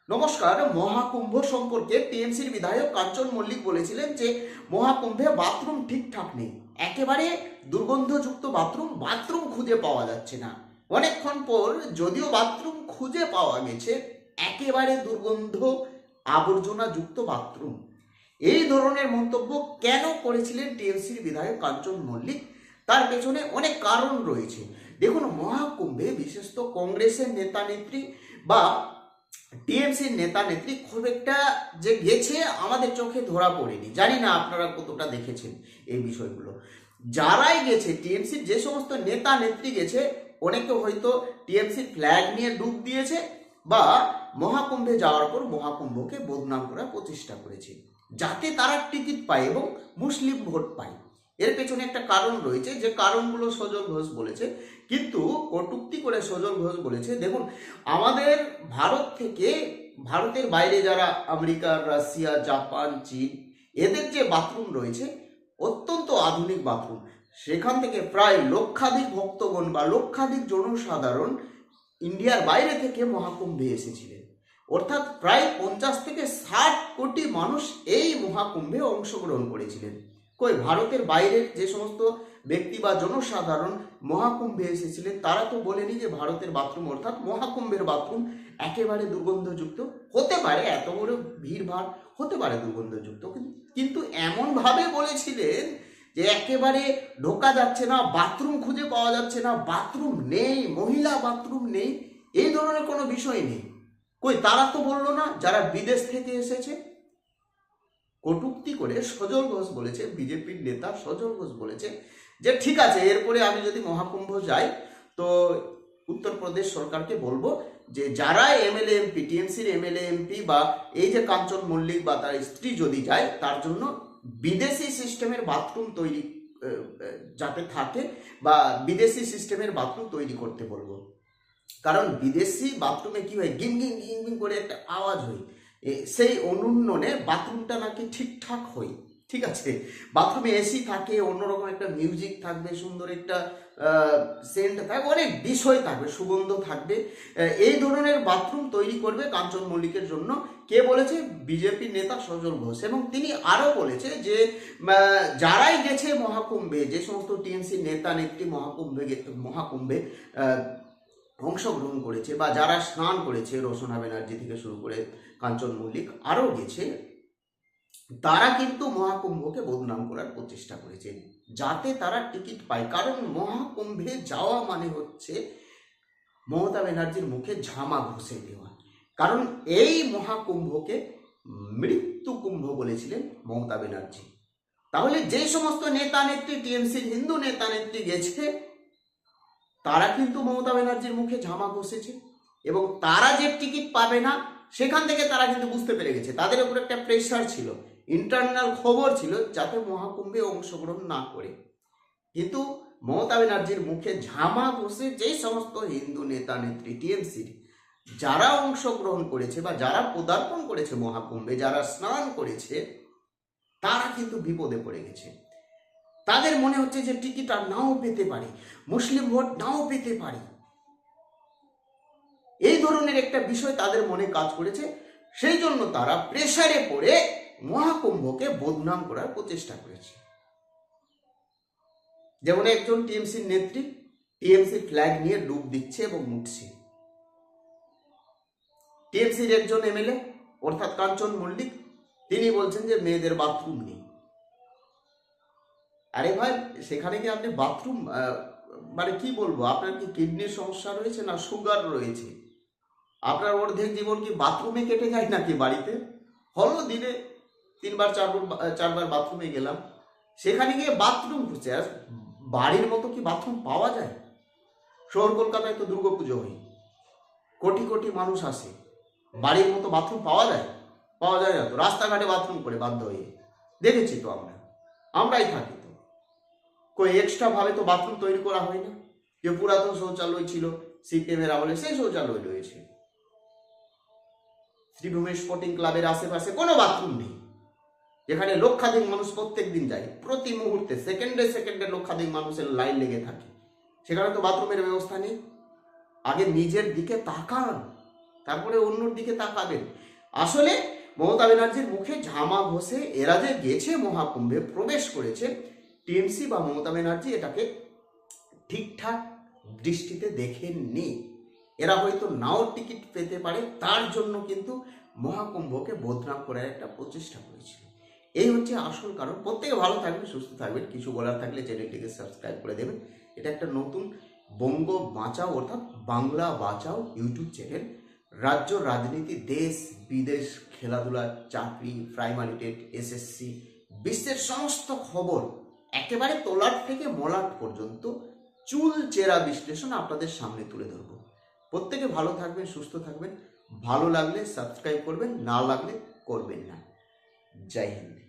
নমস্কার। মহাকুম্ভ সম্পর্কে টিএমসির বিধায়ক কাঞ্চন মল্লিক বলেছিলেন যে মহাকুম্ভে বাথরুম ঠিকঠাক নেই, একেবারে দুর্গন্ধযুক্ত বাথরুম খুঁজে পাওয়া যাচ্ছে না। অনেকক্ষণ পর যদিও বাথরুম খুঁজে পাওয়া গেছে, একেবারে দুর্গন্ধ আবর্জনাযুক্ত বাথরুম। এই ধরনের মন্তব্য কেন করেছিলেন টিএমসির বিধায়ক কাঞ্চন মল্লিক, তার পেছনে অনেক কারণ রয়েছে। দেখুন, মহাকুম্ভে বিশেষত কংগ্রেসের নেতা নেত্রী বা টিএমসির নেতা নেত্রী খুব একটা যে গেছে আমাদের চোখে ধরা পড়েনি। জানি না আপনারা কতটা দেখেছেন এই বিষয়গুলো। যারাই গেছে, টিএমসির যে সমস্ত নেতা নেত্রী গেছে, অনেকে হয়তো টিএমসির ফ্ল্যাগ নিয়ে ডুব দিয়েছে বা মহাকুম্ভে যাওয়ার পর মহাকুম্ভকে বদনাম করার প্রচেষ্টা করেছে, যাতে তারা টিকিট পায় এবং মুসলিম ভোট পায়। এর পেছনে একটা কারণ রয়েছে, যে কারণগুলো সজল ঘোষ বলেছে, কিন্তু কটূক্তি করে সজল ঘোষ বলেছে, দেখুন আমাদের ভারত থেকে, ভারতের বাইরে যারা আমেরিকা, রাশিয়া, জাপান, চীন, এদের যে বাথরুম রয়েছে অত্যন্ত আধুনিক বাথরুম। সেখান থেকে প্রায় লক্ষাধিক ভক্তগণ বা লক্ষাধিক জনসাধারণ ইন্ডিয়ার বাইরে থেকে মহাকুম্ভে এসেছিলেন। অর্থাৎ প্রায় 50 থেকে 60 কোটি মানুষ এই মহাকুম্ভে অংশগ্রহণ করেছিলেন। কই ভারতের বাইরের যে সমস্ত ব্যক্তি বা জনসাধারণ মহাকুম্ভে এসেছিলেন, তারা তো বলেনি যে ভারতের বাথরুম অর্থাৎ মহাকুম্ভের বাথরুম একেবারে দুর্গন্ধযুক্ত হতে পারে। এত বড় ভিড়ভাড় হতে পারে দুর্গন্ধযুক্ত, কিন্তু এমনভাবে বলেছিলেন যে একেবারে ঢোকা যাচ্ছে না, বাথরুম খুঁজে পাওয়া যাচ্ছে না, বাথরুম নেই, মহিলা বাথরুম নেই, এই ধরনের কোনো বিষয় নেই। কই তারা তো বললো না যারা বিদেশ থেকে এসেছে। কটূক্তি করে সজল ঘোষ বলেছে, বিজেপির নেতা সজল ঘোষ বলেছে যে ঠিক আছে, এরপরে আমি যদি মহাকুম্ভ যাই তো উত্তরপ্রদেশ সরকারকে বলবো যে যারা এমএলএ এমপি, টিএমসির এমএলএ এমপি বা এই যে কাঞ্চন মল্লিক বা তার স্ত্রী যদি যায়, তার জন্য বিদেশি সিস্টেমের বাথরুম তৈরি যাতে থাকে বা বিদেশি সিস্টেমের বাথরুম তৈরি করতে বলবো। কারণ বিদেশি বাথরুমে কি হয়, গিং গিং গিং গিং করে একটা আওয়াজ হয়, সেই অনুন্ননে বাথরুমটা নাকি ঠিকঠাক হয়। ঠিক আছে, বাথরুমে এসি থাকে, অন্যরকম একটা মিউজিক থাকবে, সুন্দর একটা সেন্ট থাকবে, অনেক বিষয় থাকবে, সুগন্ধ থাকবে। এই ধরনের বাথরুম তৈরি করবে কাঞ্চন মল্লিকের জন্য। কে বলেছে? বিজেপি নেতা সজল ঘোষ। এবং তিনি আরো বলেছে যে যারাই গেছে মহাকুম্ভে, যে সমস্ত টিএমসি নেতা নেত্রী মহাকুম্ভে অংশগ্রহণ করেছে বা যারা স্নান করেছে, রোশনা ব্যানার্জি থেকে শুরু করে কাঞ্চন মল্লিক আরও গেছে, তারা কিন্তু মহাকুম্ভকে বদনাম করার প্রচেষ্টা করেছে যাতে তারা টিকিট পায়। কারণ মহাকুম্ভে যাওয়া মানে হচ্ছে মমতা ব্যানার্জির মুখে ঝামা ঘষে দেওয়া। কারণ এই মহাকুম্ভকে মৃত্যু কুম্ভ বলেছিলেন মমতা ব্যানার্জি। তাহলে যে সমস্ত নেতা নেত্রী, টিএমসির হিন্দু নেতা নেত্রী গেছে, তারা কিন্তু মমতা ব্যানার্জির মুখে ঝামা ঘষেছে এবং তারা যে টিকিট পাবে না, সেখান থেকে তারা কিন্তু বুঝতে পেরে গেছে, তাদের উপর একটা প্রেশার ছিল, ইন্টারনাল খবর ছিল যাতে মহাকুম্ভে অংশগ্রহণ না করে। কিন্তু মমতা ব্যানার্জির মুখে ঝামা ঘষে যে সমস্ত হিন্দু নেতা নেত্রী টিএমসির যারা অংশগ্রহণ করেছে বা যারা পদার্পণ করেছে মহাকুম্ভে, যারা স্নান করেছে, তারা কিন্তু বিপদে পড়ে গেছে। তাদের মনে হচ্ছে যে টিকিট আর নাও পেতে পারি, মুসলিম ভোট নাও পেতে পারি। এই ধরনের একটা বিষয় তাদের মনে কাজ করেছে। সেই জন্য তারা প্রেসারে পড়ে মহাকুম্ভকে বদনাম করার প্রচেষ্টা করেছে। যেমন একজন টিএমসির নেত্রী টিএমসি ফ্ল্যাগ নিয়ে ডুব দিচ্ছে এবং উঠছে। টিএমসির একজন এমএলএ অর্থাৎ কাঞ্চন মল্লিক, তিনি বলছেন যে মেয়েদের বাথরুম নেই। আরে ভাই, সেখানে কি আপনি বাথরুম মানে কি বলবো, আপনার কি কিডনির সমস্যা রয়েছে না সুগার রয়েছে? আপনার অর্ধেক জীবন কি বাথরুমে কেটে যায় নাকি বাড়িতে? হলো দিনে 3বার 4বার বাথরুমে গেলাম, সেখানে গিয়ে বাথরুম খুঁজছে। আর বাড়ির মতো কি বাথরুম পাওয়া যায়? শহর কলকাতায় তো দুর্গাপুজো হয়, কোটি কোটি মানুষ আসে, বাড়ির মতো বাথরুম পাওয়া যায়? পাওয়া যায় না তো। রাস্তাঘাটে বাথরুম করে বাধ্য হয়ে দেখেছি তো, আমরাই থাকি তো। কই এক্সট্রা ভাবে তো বাথরুম তৈরি করা হয় না। যে পুরাতন শৌচালয় ছিল সিপিএমের আমলে, সেই শৌচালয় রয়েছে। শ্রীভূমি স্পোর্টিং ক্লাবের আশেপাশে কোনো বাথরুম নেই, যেখানে লক্ষাধিক মানুষ প্রত্যেক দিন যায়, প্রতি মুহূর্তে সেকেন্ডে সেকেন্ডে লক্ষাধিক মানুষের লাইন লেগে থাকে। সেখানে তো বাথরুমের ব্যবস্থা নেই। আগে নিজের দিকে তাকান, তারপরে অন্যর দিকে তাকাবেন। আসলে মমতা ব্যানার্জির মুখে ঝামা ঘষে এরা যে গেছে মহাকুম্ভে প্রবেশ করেছে, টিএমসি বা মমতা ব্যানার্জি এটাকে ঠিকঠাক দৃষ্টিতে দেখেননি। এরা হয়তো নাও টিকিট পেতে পারে, তার জন্য কিন্তু মহাকুম্ভকে বদনাম করার একটা প্রচেষ্টা করেছিল। এই হচ্ছে আসল কারণ। প্রত্যেকে ভালো থাকবেন, সুস্থ থাকবেন। কিছু বলার থাকলে চ্যানেলটিকে সাবস্ক্রাইব করে দেবেন। এটা একটা নতুন বঙ্গ বাঁচাও অর্থাৎ বাংলা বাঁচাও ইউটিউব চ্যানেল। রাজ্য, রাজনীতি, দেশ বিদেশ, খেলাধুলা, চাকরি, প্রাইমারি টেট, এসএসসি, বিশ্বের সমস্ত খবর একেবারে তলাট থেকে মলাট পর্যন্ত চুল চেরা বিশ্লেষণ আপনাদের সামনে তুলে ধরব। প্রত্যেকে ভালো থাকবেন, সুস্থ থাকবেন। ভালো লাগলে সাবস্ক্রাইব করবেন, না লাগলে করবেন না। জয় হিন্দ।